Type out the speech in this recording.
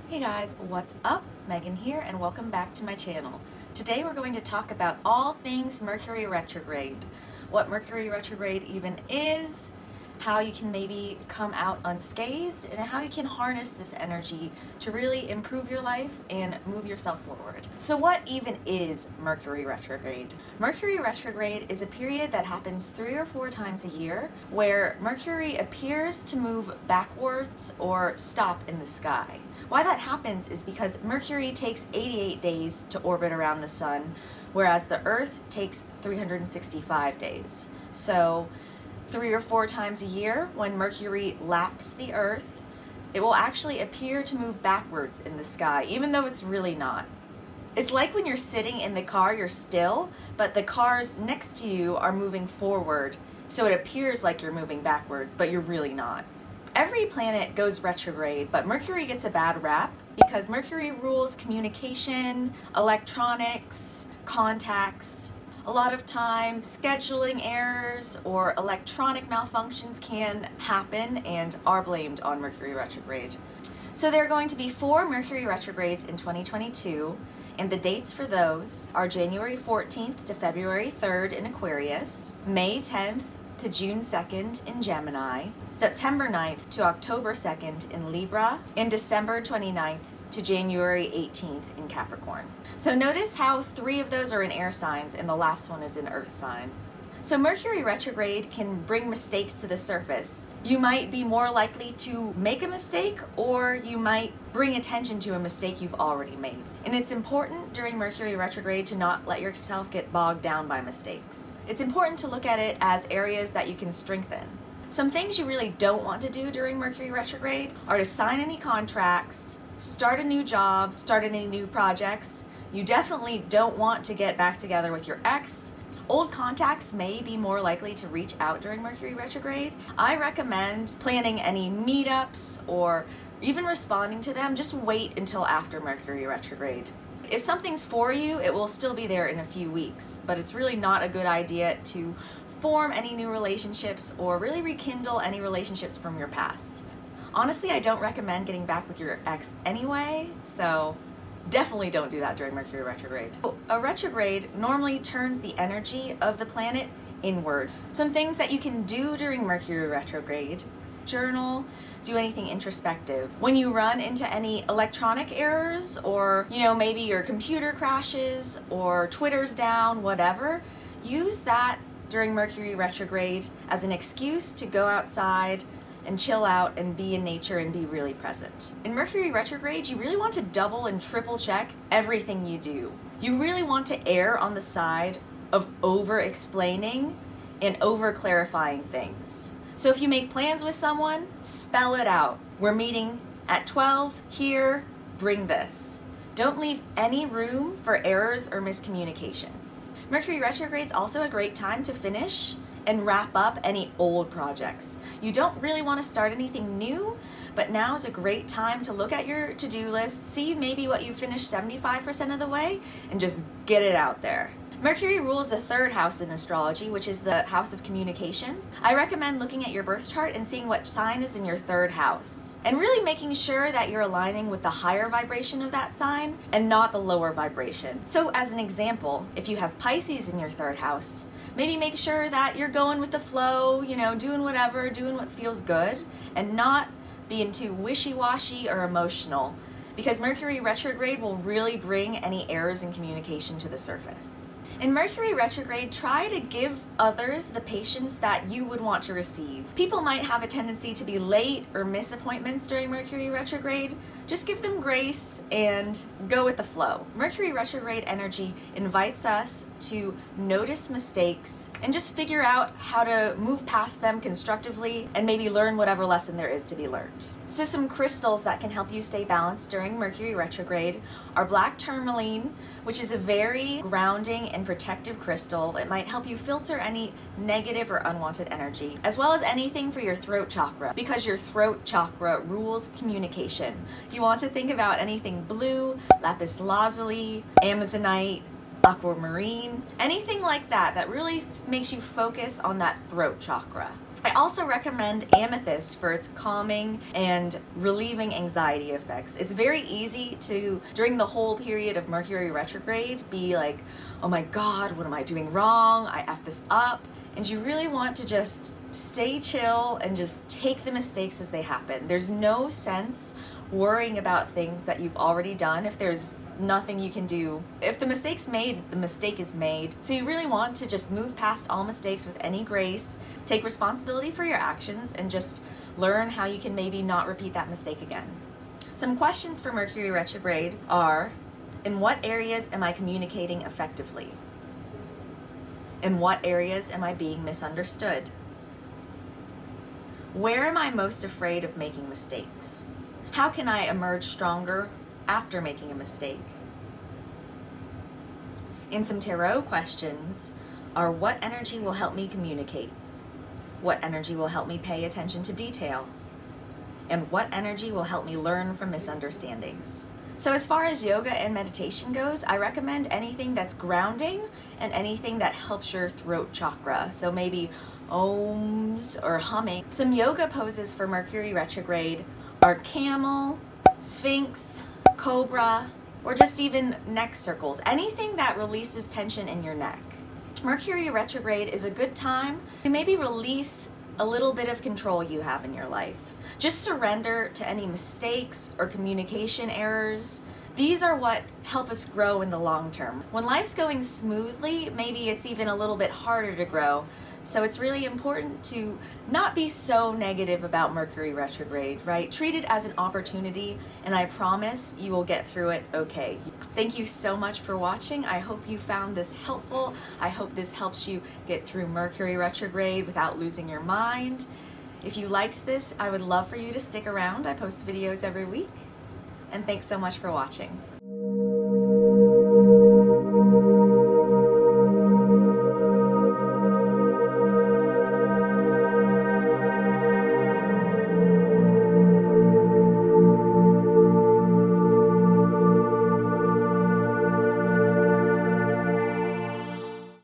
Hey guys, what's up? Megan here and welcome back to my channel. Today we're going to talk about all things Mercury retrograde, what Mercury retrograde even is, how you can maybe come out unscathed, and how you can harness this energy to really improve your life and move yourself forward. So what even is Mercury retrograde? Mercury retrograde is a period that happens 3 or 4 times a year where Mercury appears to move backwards or stop in the sky. Why that happens is because Mercury takes 88 days to orbit around the sun, whereas the Earth takes 365 days. So 3 or 4 times a year, when Mercury laps the Earth, it will actually appear to move backwards in the sky, even though it's really not. It's like when you're sitting in the car, you're still, but the cars next to you are moving forward, so it appears like you're moving backwards, but you're really not. Every planet goes retrograde, but Mercury gets a bad rap because Mercury rules communication, electronics, contacts. A lot of time, scheduling errors or electronic malfunctions can happen and are blamed on Mercury retrograde. So there are going to be 4 Mercury retrogrades in 2022, and the dates for those are January 14th to February 3rd in Aquarius, May 10th to June 2nd in Gemini, September 9th to October 2nd in Libra, and December 29th to January 18th in Capricorn. So notice how 3 of those are in air signs and the last one is in earth sign. So Mercury retrograde can bring mistakes to the surface. You might be more likely to make a mistake, or you might bring attention to a mistake you've already made. And it's important during Mercury retrograde to not let yourself get bogged down by mistakes. It's important to look at it as areas that you can strengthen. Some things you really don't want to do during Mercury retrograde are to sign any contracts, start a new job, start any new projects. You definitely don't want to get back together with your ex. Old contacts may be more likely to reach out during Mercury retrograde. I recommend planning any meetups or even responding to them. Just wait until after Mercury retrograde. If something's for you, it will still be there in a few weeks, but it's really not a good idea to form any new relationships or really rekindle any relationships from your past. Honestly, I don't recommend getting back with your ex anyway, so definitely don't do that during Mercury retrograde. A retrograde normally turns the energy of the planet inward. Some things that you can do during Mercury retrograde: journal, do anything introspective. When you run into any electronic errors, or maybe your computer crashes or Twitter's down, whatever, use that during Mercury retrograde as an excuse to go outside and chill out and be in nature and be really present. In Mercury retrograde, you really want to double and triple check everything you do. You really want to err on the side of over-explaining and over-clarifying things. So if you make plans with someone, spell it out. We're meeting at 12 here, bring this. Don't leave any room for errors or miscommunications. Mercury retrograde is also a great time to finish and wrap up any old projects. You don't really want to start anything new, but now is a great time to look at your to-do list, see maybe what you finished 75% of the way, and just get it out there. Mercury rules the 3rd house in astrology, which is the house of communication. I recommend looking at your birth chart and seeing what sign is in your 3rd house, and really making sure that you're aligning with the higher vibration of that sign and not the lower vibration. So as an example, if you have Pisces in your 3rd house, maybe make sure that you're going with the flow, doing whatever, doing what feels good, and not being too wishy-washy or emotional, because Mercury retrograde will really bring any errors in communication to the surface. In Mercury retrograde, try to give others the patience that you would want to receive. People might have a tendency to be late or miss appointments during Mercury retrograde. Just give them grace and go with the flow. Mercury retrograde energy invites us to notice mistakes and just figure out how to move past them constructively and maybe learn whatever lesson there is to be learned. So some crystals that can help you stay balanced during Mercury retrograde are black tourmaline, which is a very grounding and protective crystal. It might help you filter any negative or unwanted energy, as well as anything for your throat chakra, because your throat chakra rules communication. You want to think about anything blue, lapis lazuli, amazonite, aquamarine, anything like that that really makes you focus on that throat chakra. I also recommend amethyst for its calming and relieving anxiety effects. It's very easy to, during the whole period of Mercury retrograde, be like, oh my God, what am I doing wrong? I effed this up. And you really want to just stay chill and just take the mistakes as they happen. There's no sense worrying about things that you've already done if there's nothing you can do. If the mistake's made, the mistake is made. So you really want to just move past all mistakes with any grace, take responsibility for your actions, and just learn how you can maybe not repeat that mistake again. Some questions for Mercury retrograde are, in what areas am I communicating effectively? In what areas am I being misunderstood? Where am I most afraid of making mistakes? How can I emerge stronger after making a mistake? And some tarot questions are, what energy will help me communicate? What energy will help me pay attention to detail? And what energy will help me learn from misunderstandings? So as far as yoga and meditation goes, I recommend anything that's grounding and anything that helps your throat chakra. So maybe ohms or humming. Some yoga poses for Mercury retrograde are camel, sphinx, cobra, or just even neck circles. Anything that releases tension in your neck. Mercury retrograde is a good time to maybe release a little bit of control you have in your life. Just surrender to any mistakes or communication errors. These are what help us grow in the long term. When life's going smoothly, maybe it's even a little bit harder to grow. So it's really important to not be so negative about Mercury retrograde, right? Treat it as an opportunity, and I promise you will get through it okay. Thank you so much for watching. I hope you found this helpful. I hope this helps you get through Mercury retrograde without losing your mind. If you liked this, I would love for you to stick around. I post videos every week. And thanks so much for watching.